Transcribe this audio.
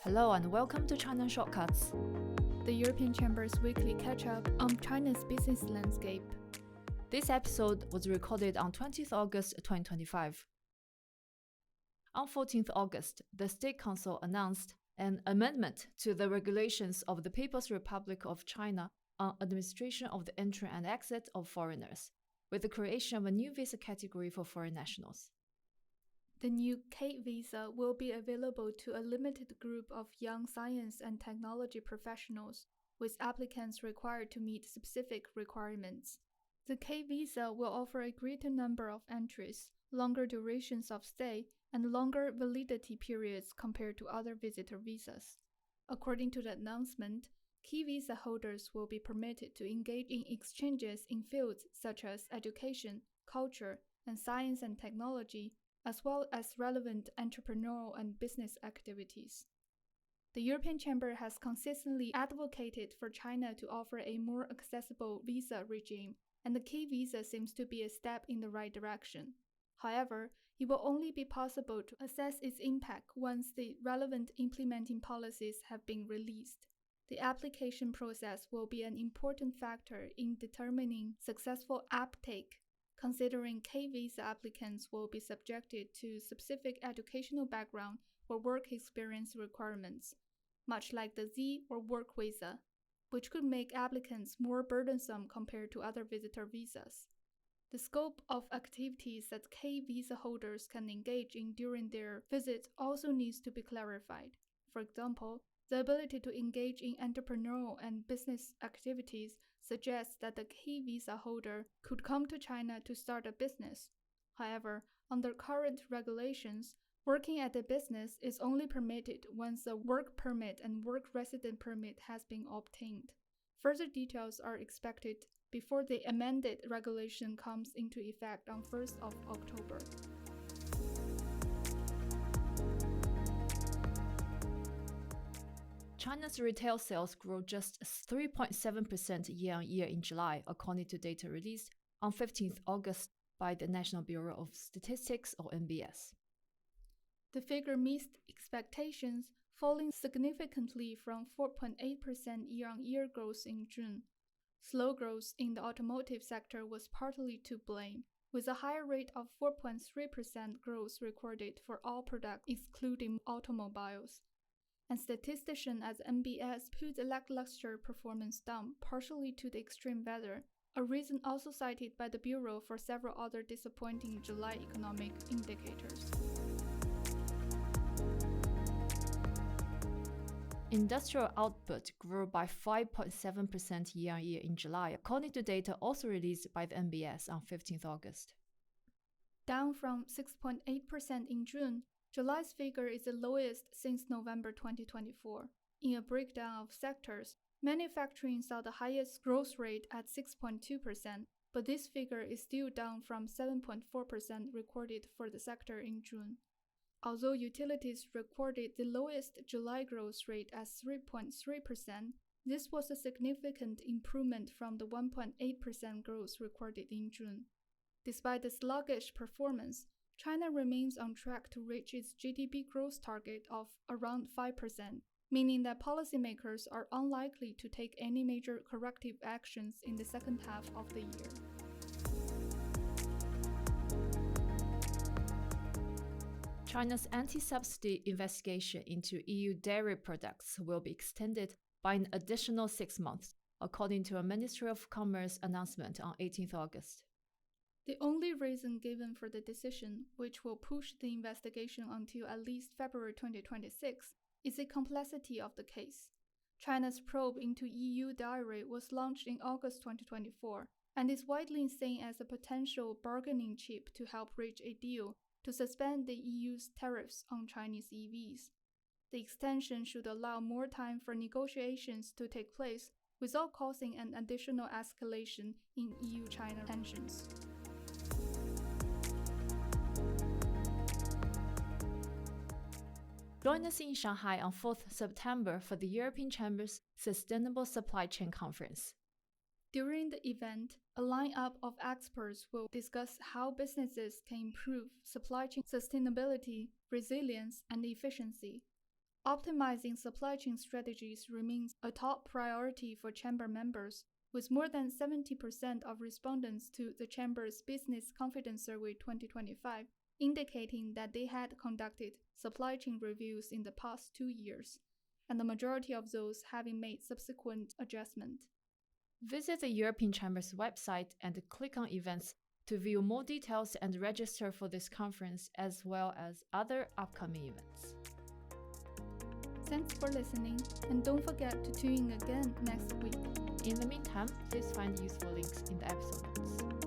Hello and welcome to China Shortcuts, the European Chamber's weekly catch-up on China's business landscape. This episode was recorded on 20th August 2025. On 14th August, the State Council announced an amendment to the regulations of the People's Republic of China on administration of the entry and exit of foreigners, with the creation of a new visa category for foreign nationals. The new K visa will be available to a limited group of young science and technology professionals, with applicants required to meet specific requirements. The K visa will offer a greater number of entries, longer durations of stay, and longer validity periods compared to other visitor visas. According to the announcement, K visa holders will be permitted to engage in exchanges in fields such as education, culture, and science and technology, as well as relevant entrepreneurial and business activities. The European Chamber has consistently advocated for China to offer a more accessible visa regime, and the K visa seems to be a step in the right direction. However, it will only be possible to assess its impact once the relevant implementing policies have been released. The application process will be an important factor in determining successful uptake, considering K visa applicants will be subjected to specific educational background or work experience requirements, much like the Z or work visa, which could make applicants more burdensome compared to other visitor visas. The scope of activities that K visa holders can engage in during their visit also needs to be clarified. For example, the ability to engage in entrepreneurial and business activities suggests that the K visa holder could come to China to start a business. However, under current regulations, working at a business is only permitted once a work permit and work resident permit has been obtained. Further details are expected before the amended regulation comes into effect on 1st of October. China's retail sales grew just 3.7% year-on-year in July, according to data released on 15th August by the National Bureau of Statistics, or NBS. The figure missed expectations, falling significantly from 4.8% year-on-year growth in June. Slow growth in the automotive sector was partly to blame, with a higher rate of 4.3% growth recorded for all products excluding automobiles. And statisticians at NBS put the lackluster performance down partially to the extreme weather, a reason also cited by the Bureau for several other disappointing July economic indicators. Industrial output grew by 5.7% year-on-year in July, according to data also released by the NBS on 15th August. Down from 6.8% in June, July's figure is the lowest since November 2024. In a breakdown of sectors, manufacturing saw the highest growth rate at 6.2%, but this figure is still down from 7.4% recorded for the sector in June. Although utilities recorded the lowest July growth rate at 3.3%, this was a significant improvement from the 1.8% growth recorded in June. Despite the sluggish performance, China remains on track to reach its GDP growth target of around 5%, meaning that policymakers are unlikely to take any major corrective actions in the second half of the year. China's anti-subsidy investigation into EU dairy products will be extended by an additional 6 months, according to a Ministry of Commerce announcement on 18th August. The only reason given for the decision, which will push the investigation until at least February 2026, is the complexity of the case. China's probe into EU dairy was launched in August 2024 and is widely seen as a potential bargaining chip to help reach a deal to suspend the EU's tariffs on Chinese EVs. The extension should allow more time for negotiations to take place without causing an additional escalation in EU-China tensions. Join us in Shanghai on 4th September for the European Chamber's Sustainable Supply Chain Conference. During the event, a lineup of experts will discuss how businesses can improve supply chain sustainability, resilience, and efficiency. Optimizing supply chain strategies remains a top priority for Chamber members, with more than 70% of respondents to the Chamber's Business Confidence Survey 2025 indicating that they had conducted supply chain reviews in the past 2 years, and the majority of those having made subsequent adjustment. Visit the European Chamber's website and click on Events to view more details and register for this conference as well as other upcoming events. Thanks for listening, and don't forget to tune in again next week. In the meantime, please find useful links in the episode notes.